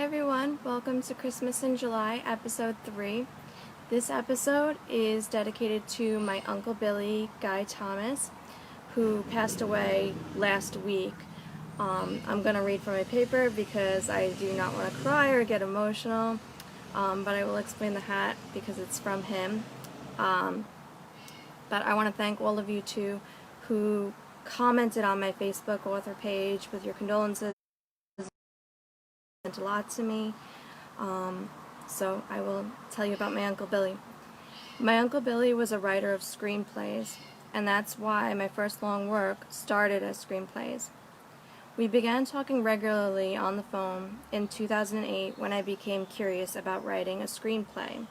everyone, welcome to Christmas in July, episode 3. This episode is dedicated to my Uncle Billy, Guy Thomas, who passed away last week. I'm going to read from my paper because I do not want to cry or get emotional, but I will explain the hat because it's from him. But I want to thank all of you too who commented on my Facebook author page with your condolences. Meant a lot to me. So I will tell you about my Uncle Billy. My Uncle Billy was a writer of screenplays, and that's why my first long work started as screenplays. We began talking regularly on the phone in 2008 when I became curious about writing a screenplay.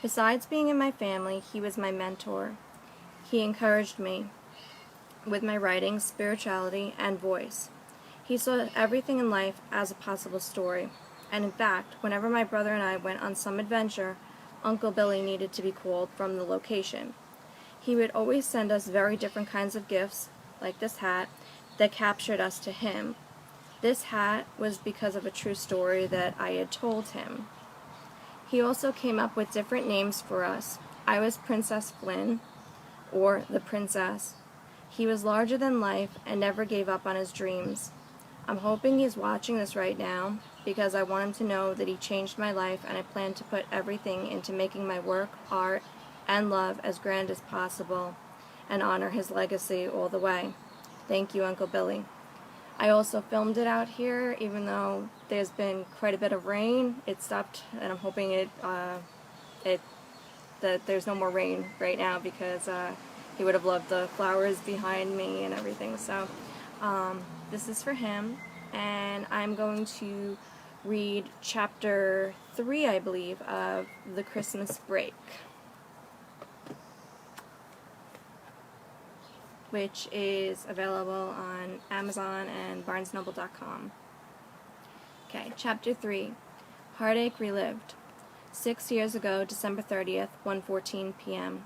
Besides being in my family, he was my mentor. He encouraged me with my writing, spirituality, and voice. He saw everything in life as a possible story, and in fact, whenever my brother and I went on some adventure, Uncle Billy needed to be called from the location. He would always send us very different kinds of gifts, like this hat, that captured us to him. This hat was because of a true story that I had told him. He also came up with different names for us. I was Princess Flynn, or the Princess. He was larger than life and never gave up on his dreams. I'm hoping he's watching this right now because I want him to know that he changed my life, and I plan to put everything into making my work, art, and love as grand as possible and honor his legacy all the way. Thank you, Uncle Billy. I also filmed it out here, even though there's been quite a bit of rain. It stopped, and I'm hoping that there's no more rain right now because he would have loved the flowers behind me and everything. So this is for him, and I'm going to read chapter 3, I believe, of The Christmas Break, which is available on Amazon and BarnesNoble.com. Okay, chapter 3, Heartache Relived. 6 years ago, December 30th, 1:14 p.m.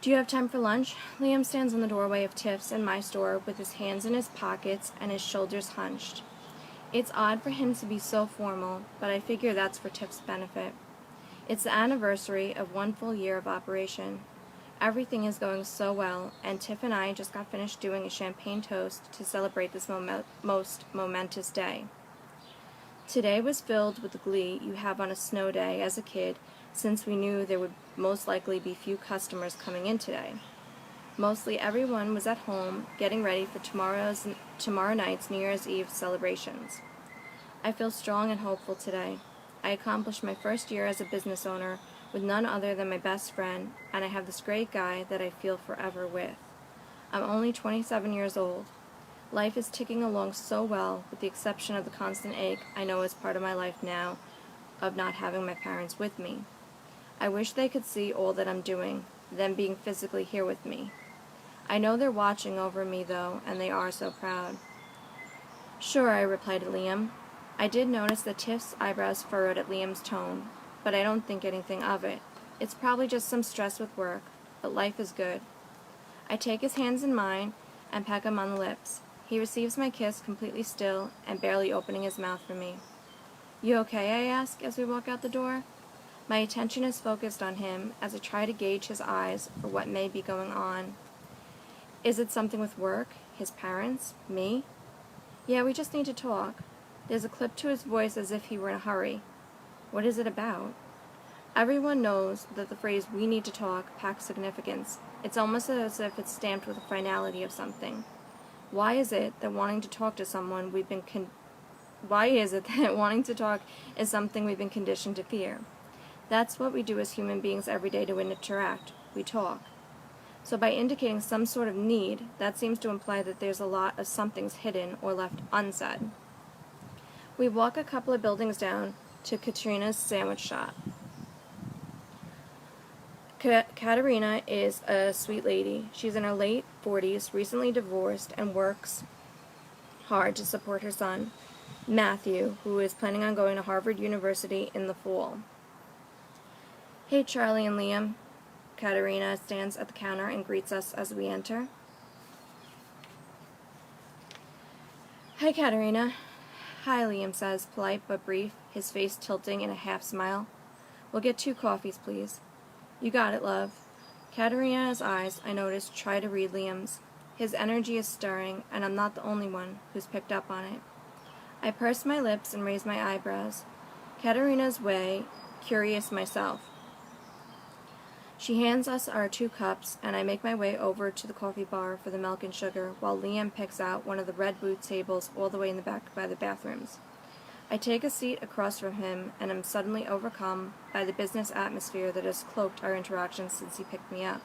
Do you have time for lunch? Liam stands in the doorway of Tiff's and my store with his hands in his pockets and his shoulders hunched. It's odd for him to be so formal, but I figure that's for Tiff's benefit. It's the anniversary of 1 full year of operation. Everything is going so well, and Tiff and I just got finished doing a champagne toast to celebrate this most momentous day. Today was filled with the glee you have on a snow day as a kid, since we knew there would most likely be few customers coming in today. Mostly everyone was at home getting ready for tomorrow night's New Year's Eve celebrations. I feel strong and hopeful today. I accomplished my first year as a business owner with none other than my best friend, and I have this great guy that I feel forever with. I'm only 27 years old. Life is ticking along so well, with the exception of the constant ache I know is part of my life now of not having my parents with me. I wish they could see all that I'm doing, them being physically here with me. I know they're watching over me, though, and they are so proud. Sure, I replied to Liam. I did notice that Tiff's eyebrows furrowed at Liam's tone, but I don't think anything of it. It's probably just some stress with work, but life is good. I take his hands in mine and peck him on the lips. He receives my kiss completely still and barely opening his mouth for me. You okay? I ask as we walk out the door. My attention is focused on him as I try to gauge his eyes for what may be going on. Is it something with work? His parents? Me? Yeah, we just need to talk. There's a clip to his voice as if he were in a hurry. What is it about? Everyone knows that the phrase "we need to talk" packs significance. It's almost as if it's stamped with the finality of something. Why is it that wanting to talk to someone Why is it that wanting to talk is something we've been conditioned to fear? That's what we do as human beings every day to interact. We talk. So by indicating some sort of need, that seems to imply that there's a lot of something's hidden or left unsaid. We walk a couple of buildings down to Katrina's sandwich shop. Katerina is a sweet lady. She's in her late 40s, recently divorced, and works hard to support her son, Matthew, who is planning on going to Harvard University in the fall. Hey, Charlie and Liam. Katerina stands at the counter and greets us as we enter. Hi, Katerina. "Hi," Liam says, polite but brief, his face tilting in a half-smile. "We'll get 2 coffees, please." "You got it, love." Katerina's eyes, I notice, try to read Liam's. His energy is stirring, and I'm not the only one who's picked up on it. I purse my lips and raise my eyebrows. Katerina's way, curious myself. She hands us our 2 cups, and I make my way over to the coffee bar for the milk and sugar, while Liam picks out one of the red boot tables all the way in the back by the bathrooms. I take a seat across from him, and am suddenly overcome by the business atmosphere that has cloaked our interactions since he picked me up.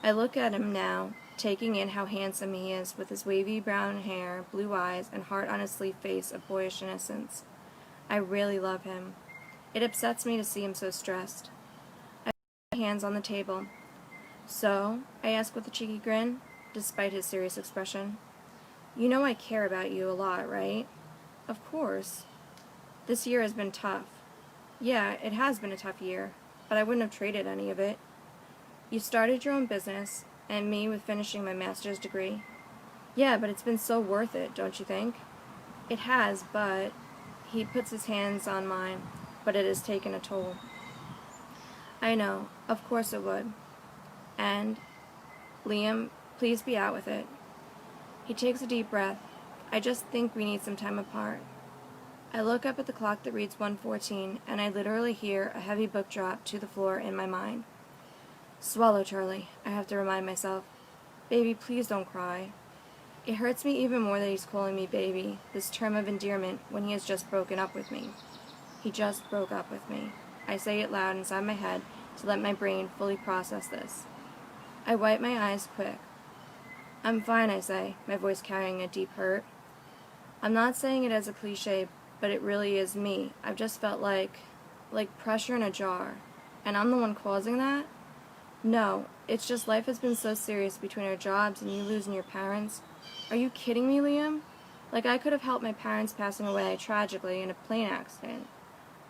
I look at him now, taking in how handsome he is, with his wavy brown hair, blue eyes, and heart-on-his-sleeve face of boyish innocence. I really love him. It upsets me to see him so stressed. I put my hands on the table. "So?" I ask with a cheeky grin, despite his serious expression. "You know I care about you a lot, right?" "Of course." "This year has been tough." "Yeah, it has been a tough year, but I wouldn't have traded any of it." "You started your own business, and me with finishing my master's degree." "Yeah, but it's been so worth it, don't you think?" "It has, but..." He puts his hands on mine, "but it has taken a toll." "I know. Of course it would. And, Liam, please be out with it." He takes a deep breath. "I just think we need some time apart." I look up at the clock that reads 1:14, and I literally hear a heavy book drop to the floor in my mind. "Swallow, Charlie," I have to remind myself. "Baby, please don't cry." It hurts me even more that he's calling me baby, this term of endearment, when he has just broken up with me. He just broke up with me. I say it loud inside my head to let my brain fully process this. I wipe my eyes quick. "I'm fine," I say, my voice carrying a deep hurt. I'm not saying it as a cliche, but it really is me. I've just felt like pressure in a jar. And I'm the one causing that? No, it's just life has been so serious between our jobs and you losing your parents. Are you kidding me, Liam? Like I could have helped my parents passing away tragically in a plane accident.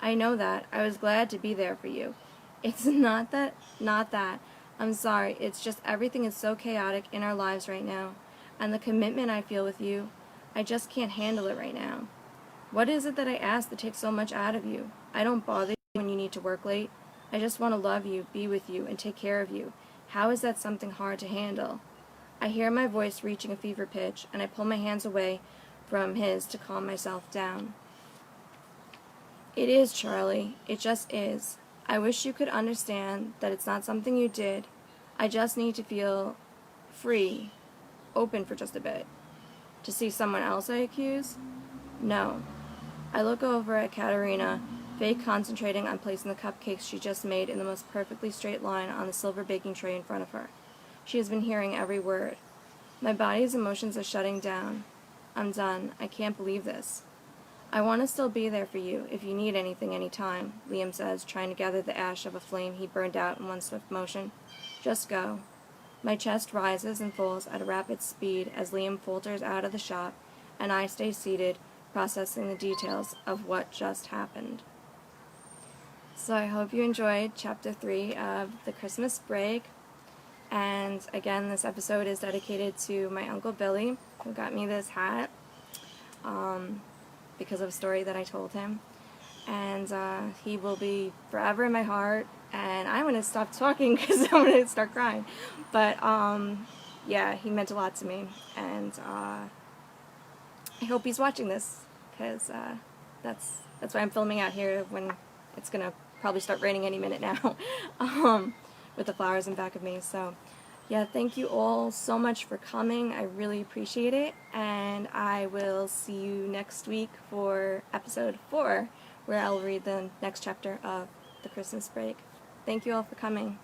I know that. I was glad to be there for you. It's not that. I'm sorry. It's just everything is so chaotic in our lives right now. And the commitment I feel with you, I just can't handle it right now. What is it that I ask that takes so much out of you? I don't bother you when you need to work late. I just want to love you, be with you, and take care of you. How is that something hard to handle?" I hear my voice reaching a fever pitch, and I pull my hands away from his to calm myself down. "It is, Charlie. It just is. I wish you could understand that it's not something you did. I just need to feel free, open for just a bit. To see someone else I accuse? No." I look over at Katerina, fake concentrating on placing the cupcakes she just made in the most perfectly straight line on the silver baking tray in front of her. She has been hearing every word. My body's emotions are shutting down. I'm done. I can't believe this. "I want to still be there for you if you need anything anytime," Liam says, trying to gather the ash of a flame he burned out in one swift motion. "Just go." My chest rises and falls at a rapid speed as Liam falters out of the shop, and I stay seated, processing the details of what just happened. So I hope you enjoyed Chapter 3 of The Christmas Break. And again, this episode is dedicated to my Uncle Billy, who got me this hat because of a story that I told him. And he will be forever in my heart. And I'm going to stop talking because I'm going to start crying. But yeah, he meant a lot to me. And I hope he's watching this because that's why I'm filming out here when it's going to probably start raining any minute now. With the flowers in back of me. So yeah, thank you all so much for coming. I really appreciate it, and I will see you next week for episode 4, where I'll read the next chapter of The Christmas Break. Thank you all for coming.